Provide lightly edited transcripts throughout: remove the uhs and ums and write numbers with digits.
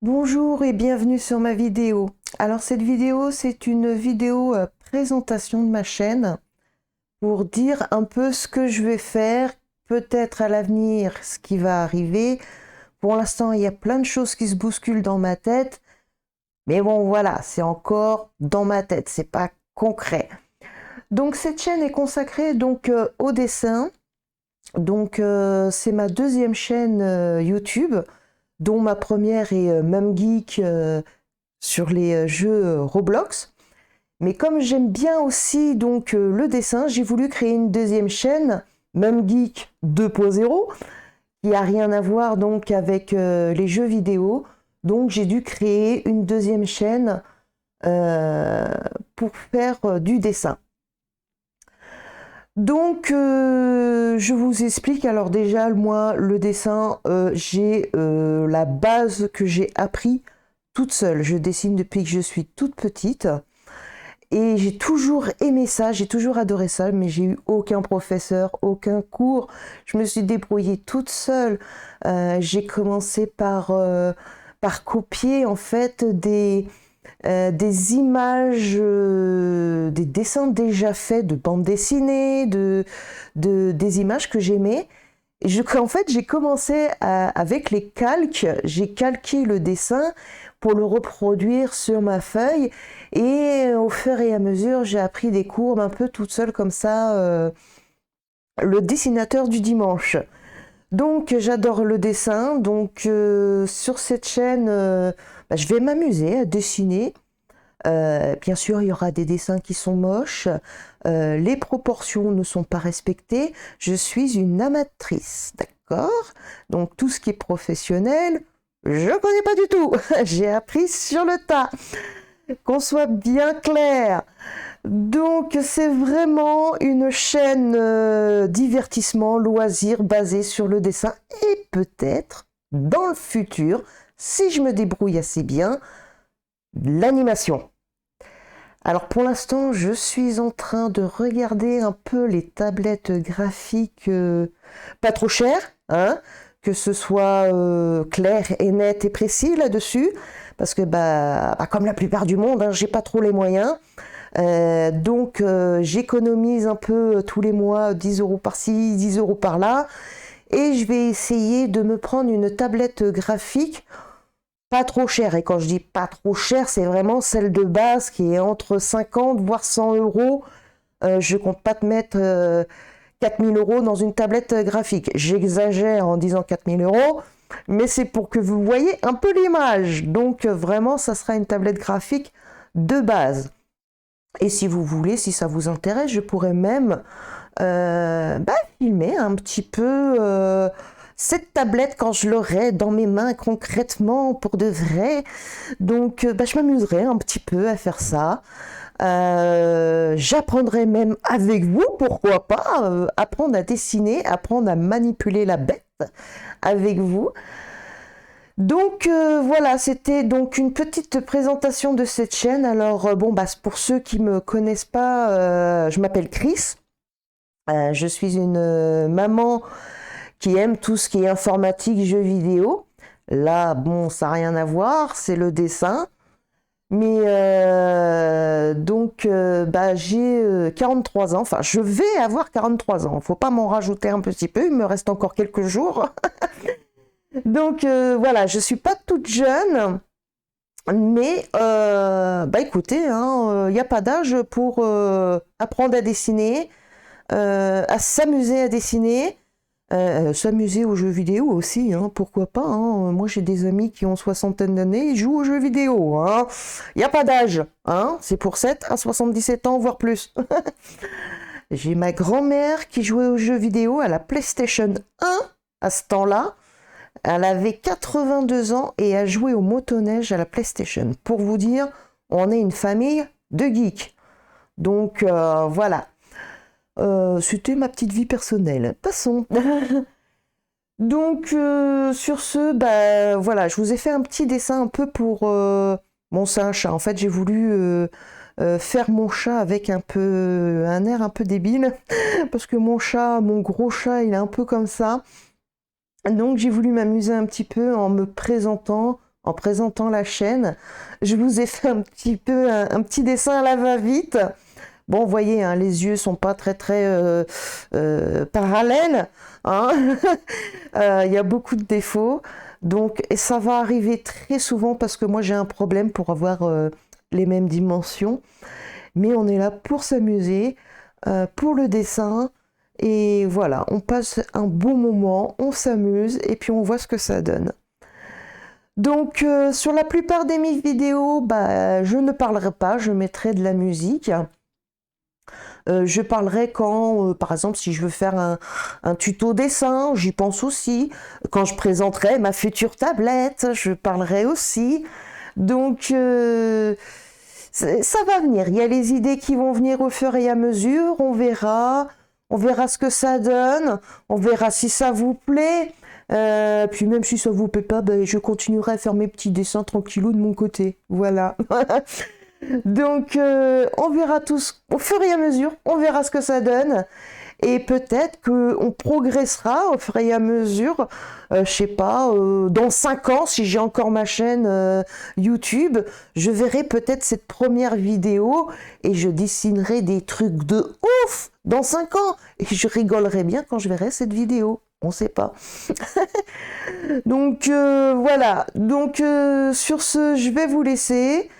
Bonjour et bienvenue sur ma vidéo. Alors cette vidéo, c'est une vidéo présentation de ma chaîne pour dire un peu ce que je vais faire, peut-être à l'avenir ce qui va arriver. Pour l'instant, il y a plein de choses qui se bousculent dans ma tête, mais bon voilà, c'est encore dans ma tête, c'est pas concret. Donc cette chaîne est consacrée au dessin. C'est ma deuxième chaîne YouTube, dont ma première est MumGeek sur les jeux Roblox. Mais comme j'aime bien aussi le dessin, j'ai voulu créer une deuxième chaîne, MumGeek 2.0, qui a rien à voir avec les jeux vidéo. Donc j'ai dû créer une deuxième chaîne pour faire du dessin. Je vous explique. Alors déjà, moi, le dessin, j'ai la base que j'ai appris toute seule. Je dessine depuis que je suis toute petite. Et j'ai toujours aimé ça, j'ai toujours adoré ça, mais j'ai eu aucun professeur, aucun cours. Je me suis débrouillée toute seule. J'ai commencé par copier en fait des images, des dessins déjà faits de bandes dessinées, des images que j'aimais. En fait, j'ai commencé avec les calques, j'ai calqué le dessin pour le reproduire sur ma feuille et au fur et à mesure, j'ai appris des courbes un peu toute seule comme ça, le dessinateur du dimanche. Donc j'adore le dessin, sur cette chaîne, je vais m'amuser à dessiner. Bien sûr, il y aura des dessins qui sont moches, les proportions ne sont pas respectées, je suis une amatrice, d'accord? Donc tout ce qui est professionnel, je ne connais pas du tout, j'ai appris sur le tas, qu'on soit bien clair. Donc c'est vraiment une chaîne divertissement, loisir basée sur le dessin et peut-être dans le futur, si je me débrouille assez bien, l'animation. Alors pour l'instant, je suis en train de regarder un peu les tablettes graphiques pas trop chères, hein, que ce soit clair et net et précis là-dessus, parce que comme la plupart du monde, hein, j'ai pas trop les moyens. J'économise un peu tous les mois 10 euros par-ci, 10 euros par-là, et je vais essayer de me prendre une tablette graphique pas trop chère. Et quand je dis pas trop chère, c'est vraiment celle de base qui est entre 50 voire 100 euros. Je compte pas te mettre 4000 euros dans une tablette graphique. J'exagère en disant 4000 euros, mais c'est pour que vous voyez un peu l'image. Donc vraiment, ça sera une tablette graphique de base. Et si vous voulez, si ça vous intéresse, je pourrais même filmer un petit peu cette tablette quand je l'aurai dans mes mains concrètement pour de vrai. Je m'amuserai un petit peu à faire ça. J'apprendrai même avec vous, pourquoi pas, apprendre à dessiner, apprendre à manipuler la bête avec vous. Voilà, c'était donc une petite présentation de cette chaîne. Alors pour ceux qui me connaissent pas, je m'appelle Chris. Je suis une maman qui aime tout ce qui est informatique, jeux vidéo. Là, bon, ça n'a rien à voir, c'est le dessin. Mais j'ai 43 ans, enfin je vais avoir 43 ans, faut pas m'en rajouter un petit peu, il me reste encore quelques jours. Voilà, je suis pas toute jeune, mais écoutez, il n'y a pas d'âge pour apprendre à dessiner, à s'amuser à dessiner, s'amuser aux jeux vidéo aussi, hein, pourquoi pas. Hein. Moi j'ai des amis qui ont soixantaine d'années, ils jouent aux jeux vidéo. Hein. Il n'y a pas d'âge, hein. C'est pour 7 à 77 ans, voire plus. J'ai ma grand-mère qui jouait aux jeux vidéo à la PlayStation 1 à ce temps-là. Elle avait 82 ans et a joué au motoneige à la PlayStation. Pour vous dire, on est une famille de geeks. Voilà. C'était ma petite vie personnelle. Passons. Sur ce, voilà, je vous ai fait un petit dessin un peu pour... Bon, c'est un chat. En fait, j'ai voulu faire mon chat avec un air un peu débile. Parce que mon gros chat, il est un peu comme ça. Donc j'ai voulu m'amuser un petit peu en me présentant, en présentant la chaîne. Je vous ai fait un petit dessin à la va-vite. Bon, vous voyez, hein, les yeux sont pas très parallèles. Hein. Il y a beaucoup de défauts. Donc, et ça va arriver très souvent parce que moi j'ai un problème pour avoir les mêmes dimensions. Mais on est là pour s'amuser, pour le dessin. Et voilà, on passe un bon moment, on s'amuse et puis on voit ce que ça donne. Donc sur la plupart des mes vidéos, je ne parlerai pas, je mettrai de la musique. Je parlerai quand, par exemple, si je veux faire un tuto dessin, j'y pense aussi. Quand je présenterai ma future tablette, je parlerai aussi. Donc ça va venir, il y a les idées qui vont venir au fur et à mesure, on verra ce que ça donne, on verra si ça vous plaît, puis même si ça vous plaît pas, je continuerai à faire mes petits dessins tranquillou de mon côté, voilà. Donc on verra tous au fur et à mesure, on verra ce que ça donne. Et peut-être qu'on progressera au fur et à mesure, je sais pas, dans 5 ans, si j'ai encore ma chaîne YouTube, je verrai peut-être cette première vidéo et je dessinerai des trucs de ouf dans 5 ans. Et je rigolerai bien quand je verrai cette vidéo. On sait pas. Donc voilà. Donc sur ce, je vais vous laisser.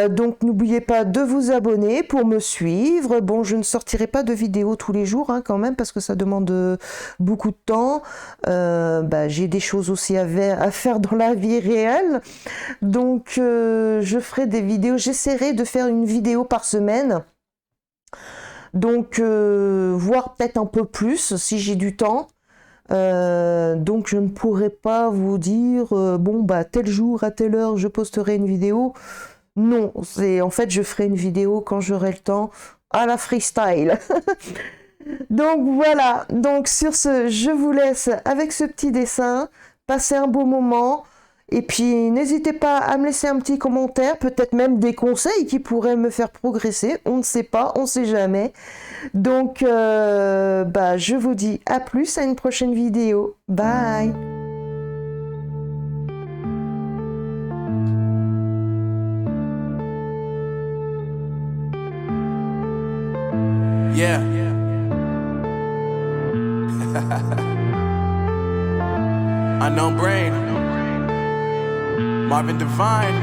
Donc n'oubliez pas de vous abonner pour me suivre. Bon, je ne sortirai pas de vidéos tous les jours hein, quand même parce que ça demande beaucoup de temps. J'ai des choses aussi à faire dans la vie réelle. Donc je ferai des vidéos. J'essaierai de faire une vidéo par semaine. Donc voire peut-être un peu plus si j'ai du temps. Donc je ne pourrai pas vous dire tel jour à telle heure je posterai une vidéo. Non, en fait je ferai une vidéo quand j'aurai le temps à la freestyle. Donc voilà, donc sur ce, je vous laisse avec ce petit dessin, passez un beau moment, et puis n'hésitez pas à me laisser un petit commentaire, peut-être même des conseils qui pourraient me faire progresser, on ne sait pas, on ne sait jamais. Donc je vous dis à plus, à une prochaine vidéo, bye. Yeah. Unknown Brain. Marvin Devine.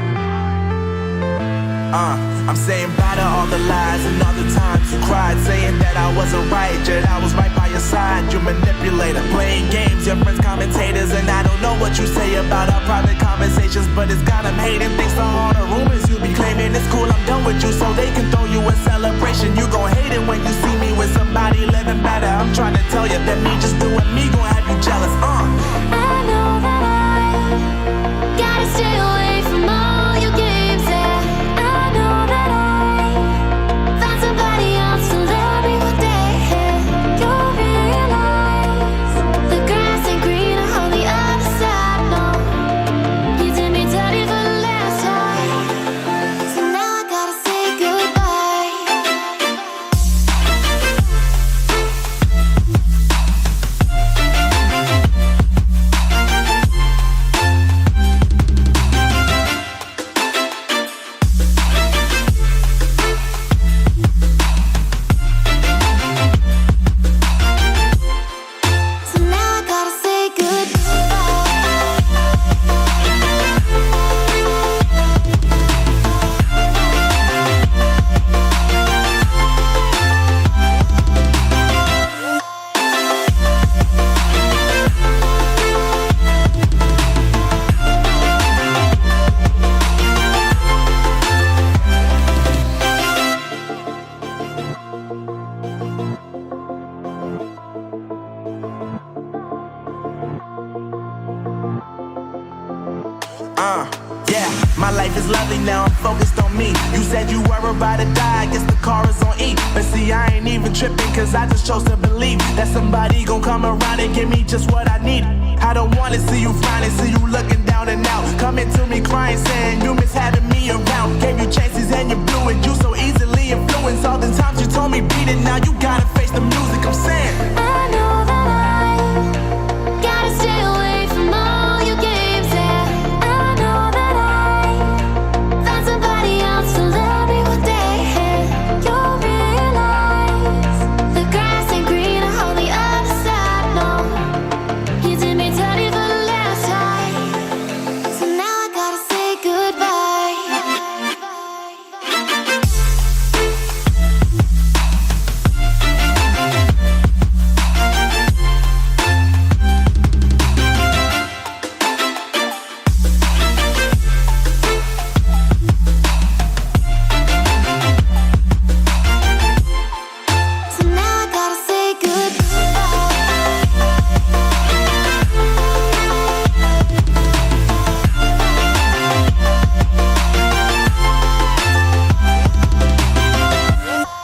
I'm saying bye to all the lies and all the times you cried, saying that I wasn't right, yet I was right by your side. You manipulator, playing games, your friends commentators, and I don't know what you say about our private conversations, but it's got them hating. Thanks to all the rumors you be claiming, it's cool, I'm done with you, so they can throw you a celebration. You gon' hate it when you see me with somebody living better. I'm trying to tell you that me just doing me gon' have you jealous. I know that I gotta stay away from all your games. Yeah, I know that I found somebody else to love me one day. You'll realize the grass ain't greener on the other side. No, you did me dirty for the last time, so now I gotta say goodbye. So now I gotta say Yeah, my life is lovely now, I'm focused on me. You said you were about to die, I guess the car is on E. But see, I ain't even tripping, cause I just chose to believe that somebody gon' come around and give me just what I need. I don't wanna see you frowning, see you looking down and out, coming to me crying, saying you miss having